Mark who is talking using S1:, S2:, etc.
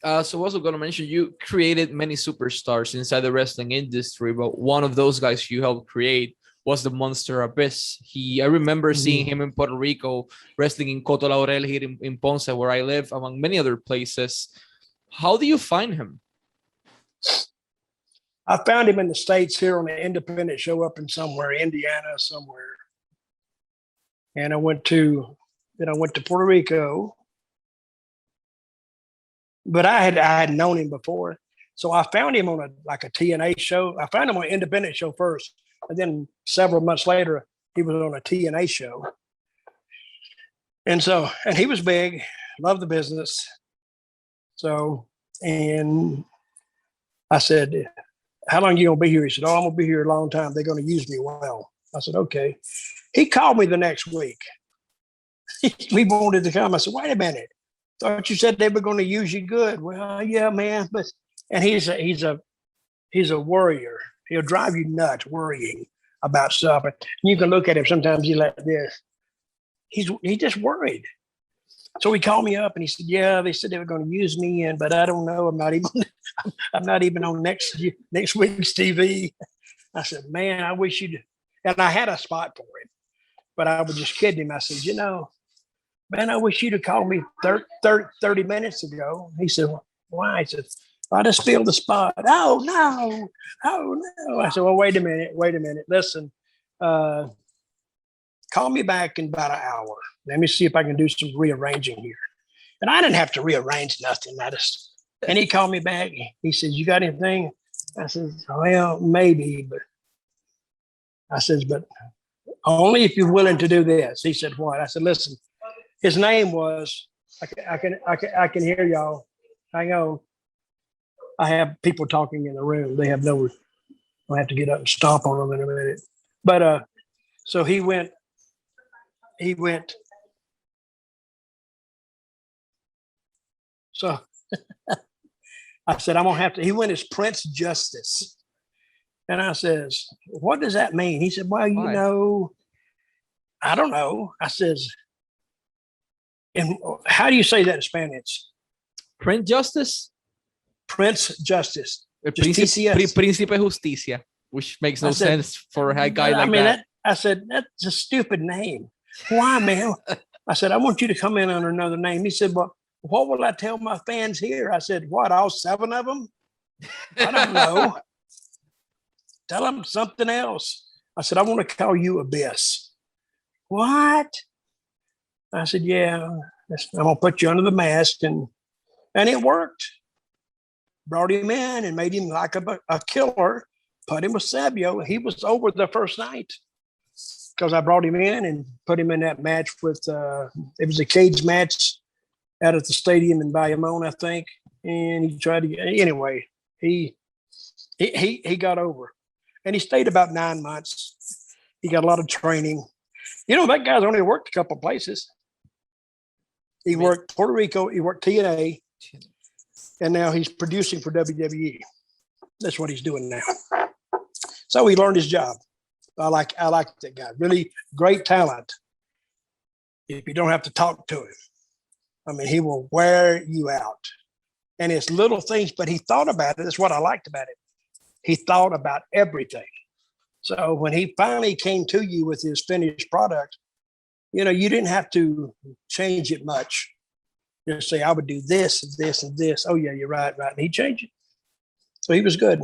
S1: So I was going to mention, you created many superstars inside the wrestling industry, but one of those guys you helped create was the Monster Abyss. I remember seeing him in Puerto Rico, wrestling in Coto Laurel here in Ponce, where I live, among many other places. How do you find him?
S2: I found him in the States here on an independent show up in somewhere, Indiana, somewhere. And I went to Puerto Rico. But I had known him before. So I found him on a TNA show. I found him on an independent show first. And then several months later, he was on a TNA show. And he was big, loved the business. So, and I said, how long are you going to be here? He said, oh, I'm going to be here a long time. They're going to use me well. I said, okay. He called me the next week. We wanted to come. I said, wait a minute. Thought you said they were going to use you good. Well, yeah, man. And he's a worrier. He'll drive you nuts worrying about stuff. And you can look at him sometimes. He's like this. He's just worried. So he called me up and he said, yeah, they said they were going to use me in, but I don't know. I'm not even on next week's TV. I said, man, I wish you'd. And I had a spot for him, but I was just kidding him. I said, man, I wish you'd have called me 30 minutes ago. He said, why? I said, I just filled the spot. Oh, no. I said, well, wait a minute. Listen, call me back in about an hour. Let me see if I can do some rearranging here. And I didn't have to rearrange nothing. And he called me back. He said, you got anything? I said, well, maybe, but I said, but only if you're willing to do this. He said, what? I said, listen, his name was, I can hear y'all. Hang on. I have people talking in the room. They have I'll have to get up and stomp on them in a minute. But so he went. So I said, I'm gonna have to. He went as Prince Justice, and I says, what does that mean? He said, well, I don't know. I says, and how do you say that in Spanish?
S1: Prince Justice?
S2: Prince Justice.
S1: Príncipe Justicia, which makes no sense for a guy like that.
S2: I said, that's a stupid name. Why, man? I said, I want you to come in under another name. He said, well, what will I tell my fans here? I said, what, all 7 of them? I don't know. Tell them something else. I said, I want to call you Abyss. What? I said, yeah, I'm going to put you under the mask. And it worked. Brought him in and made him like a killer, put him with Sabio. He was over the first night because I brought him in and put him in that match with, it was a cage match out at the stadium in Bayamon, I think. And he tried to, anyway, he got over. And he stayed about 9 months. He got a lot of training. That guy's only worked a couple of places. He worked Puerto Rico, he worked TNA, and now he's producing for WWE. That's what he's doing now. So he learned his job. I like that guy. Really great talent. If you don't have to talk to him, I mean, he will wear you out. And it's little things, but he thought about it. That's what I liked about it. He thought about everything. So when he finally came to you with his finished product, you didn't have to change it much. Just say, I would do this and this and this. Oh, yeah, you're right. And he changed it. So he was good.